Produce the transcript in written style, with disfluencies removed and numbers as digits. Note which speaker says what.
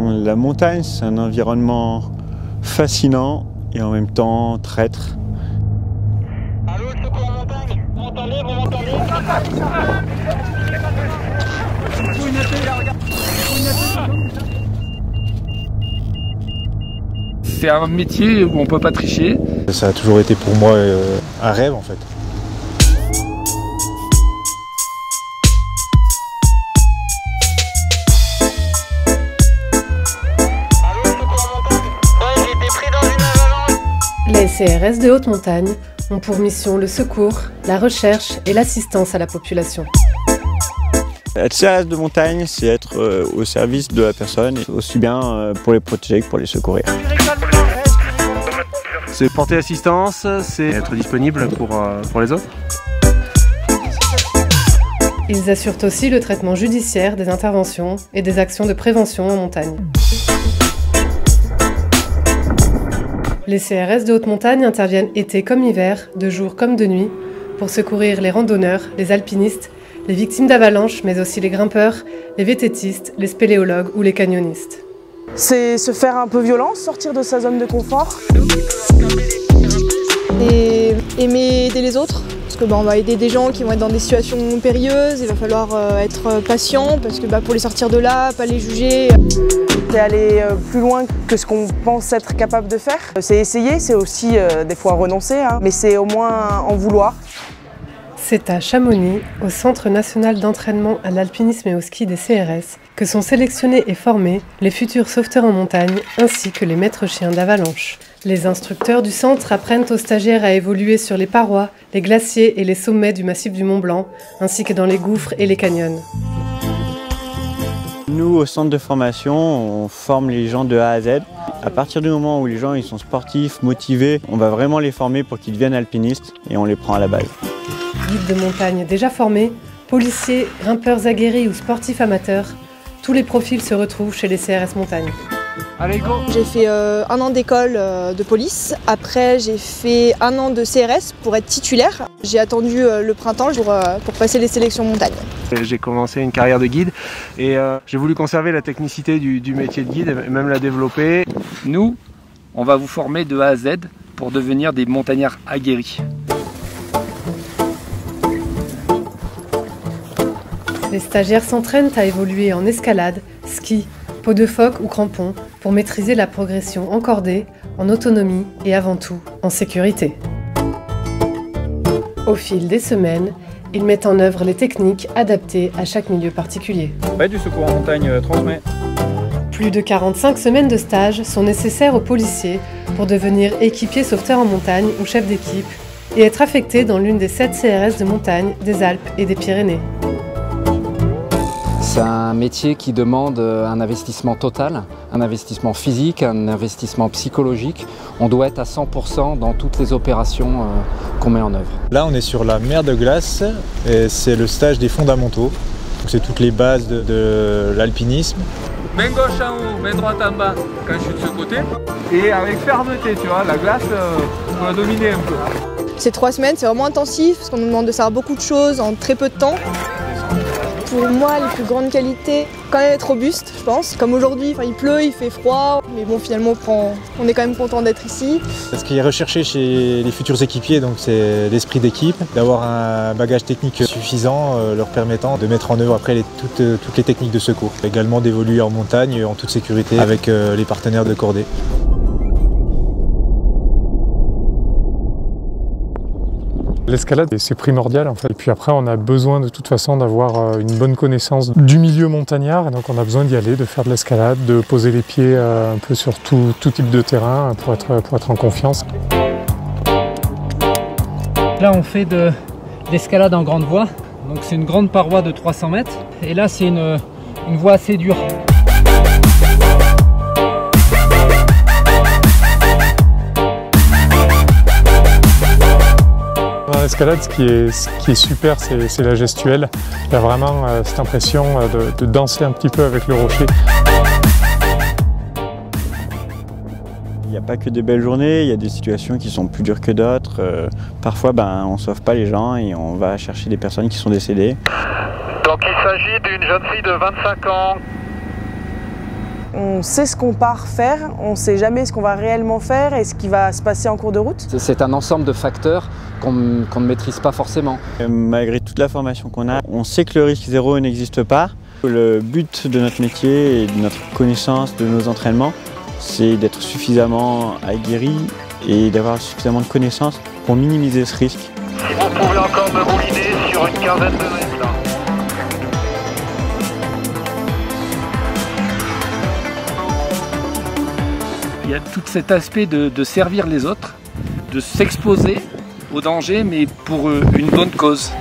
Speaker 1: La montagne, c'est un environnement fascinant et en même temps traître.
Speaker 2: Allô, le secours en montagne? Montagne libre, montagne libre.
Speaker 3: C'est un métier où on peut pas tricher.
Speaker 4: Ça a toujours été pour moi un rêve en fait.
Speaker 2: Allô, le secours en montagne? Ouais, j'ai été pris dans une avalanche.
Speaker 5: Les CRS de haute montagne ont pour mission le secours, la recherche et l'assistance à la population.
Speaker 1: Être CRS de montagne, c'est être au service de la personne, aussi bien pour les protéger que pour les secourir.
Speaker 6: C'est porter assistance, c'est être disponible pour les autres.
Speaker 5: Ils assurent aussi le traitement judiciaire des interventions et des actions de prévention en montagne. Les CRS de haute montagne interviennent été comme hiver, de jour comme de nuit, pour secourir les randonneurs, les alpinistes, les victimes d'avalanches, mais aussi les grimpeurs, les vététistes, les spéléologues ou les canyonistes.
Speaker 7: C'est se faire un peu violence, sortir de sa zone de confort. Et aimer aider les autres, parce que on va aider des gens qui vont être dans des situations périlleuses, il va falloir être patient, parce que pour les sortir de là, pas les juger. C'est aller plus loin que ce qu'on pense être capable de faire. C'est essayer, c'est aussi des fois renoncer, mais c'est au moins en vouloir.
Speaker 5: C'est à Chamonix, au Centre national d'entraînement à l'alpinisme et au ski des CRS, que sont sélectionnés et formés les futurs sauveteurs en montagne ainsi que les maîtres chiens d'avalanche. Les instructeurs du centre apprennent aux stagiaires à évoluer sur les parois, les glaciers et les sommets du massif du Mont Blanc, ainsi que dans les gouffres et les canyons.
Speaker 1: Nous, au centre de formation, on forme les gens de A à Z. À partir du moment où les gens ils sont sportifs, motivés, on va vraiment les former pour qu'ils deviennent alpinistes et on les prend à la base.
Speaker 5: Guides de montagne déjà formés, policiers, grimpeurs aguerris ou sportifs amateurs, tous les profils se retrouvent chez les CRS Montagne.
Speaker 3: Allez, go!
Speaker 7: J'ai fait 1 an d'école de police, après j'ai fait 1 an de CRS pour être titulaire. J'ai attendu le printemps pour passer les sélections montagne.
Speaker 6: J'ai commencé une carrière de guide et j'ai voulu conserver la technicité du métier de guide et même la développer.
Speaker 3: Nous, on va vous former de A à Z pour devenir des montagnards aguerris.
Speaker 5: Les stagiaires s'entraînent à évoluer en escalade, ski, peau de phoque ou crampons pour maîtriser la progression en cordée, en autonomie et avant tout en sécurité. Au fil des semaines, ils mettent en œuvre les techniques adaptées à chaque milieu particulier.
Speaker 8: Du secours en montagne transmet.
Speaker 5: Plus de 45 semaines de stage sont nécessaires aux policiers pour devenir équipier sauveteur en montagne ou chef d'équipe et être affectés dans l'une des 7 CRS de montagne, des Alpes et des Pyrénées.
Speaker 9: C'est un métier qui demande un investissement total, un investissement physique, un investissement psychologique. On doit être à 100% dans toutes les opérations qu'on met en œuvre.
Speaker 4: Là on est sur la mer de glace et c'est le stage des fondamentaux. C'est toutes les bases de l'alpinisme.
Speaker 3: Main gauche en haut, main droite en bas quand je suis de ce côté. Et avec fermeté, tu vois, la glace, on la dominer un peu.
Speaker 7: Ces 3 semaines, c'est vraiment intensif, parce qu'on nous demande de savoir beaucoup de choses en très peu de temps. Pour moi, les plus grandes qualités, quand même être robuste, je pense. Comme aujourd'hui, il pleut, il fait froid, mais bon, finalement, on est quand même content d'être ici.
Speaker 4: Ce qui est recherché chez les futurs équipiers, donc c'est l'esprit d'équipe, d'avoir un bagage technique suffisant leur permettant de mettre en œuvre après toutes les techniques de secours. Également d'évoluer en montagne en toute sécurité avec les partenaires de cordée.
Speaker 10: L'escalade, c'est primordial en fait. Et puis après, on a besoin de toute façon d'avoir une bonne connaissance du milieu montagnard. Et donc on a besoin d'y aller, de faire de l'escalade, de poser les pieds un peu sur tout type de terrain pour être en confiance.
Speaker 11: Là, on fait de l'escalade en grande voie. Donc c'est une grande paroi de 300 mètres. Et là, c'est une voie assez dure.
Speaker 10: Dans l'escalade, ce qui est super, c'est la gestuelle. Il y a vraiment cette impression de danser un petit peu avec le rocher.
Speaker 1: Il n'y a pas que des belles journées, il y a des situations qui sont plus dures que d'autres. Parfois, on ne sauve pas les gens et on va chercher des personnes qui sont décédées.
Speaker 2: Donc il s'agit d'une jeune fille de 25 ans
Speaker 7: On sait ce qu'on part faire, on ne sait jamais ce qu'on va réellement faire et ce qui va se passer en cours de route.
Speaker 9: C'est un ensemble de facteurs qu'on ne maîtrise pas forcément.
Speaker 1: Malgré toute la formation qu'on a, on sait que le risque zéro n'existe pas. Le but de notre métier et de notre connaissance de nos entraînements, c'est d'être suffisamment aguerri et d'avoir suffisamment de connaissances pour minimiser ce risque.
Speaker 2: Si vous pouvez encore me mouliner sur une quinzaine de mètres là.
Speaker 11: Il y a tout cet aspect de servir les autres, de s'exposer au danger, mais pour une bonne cause.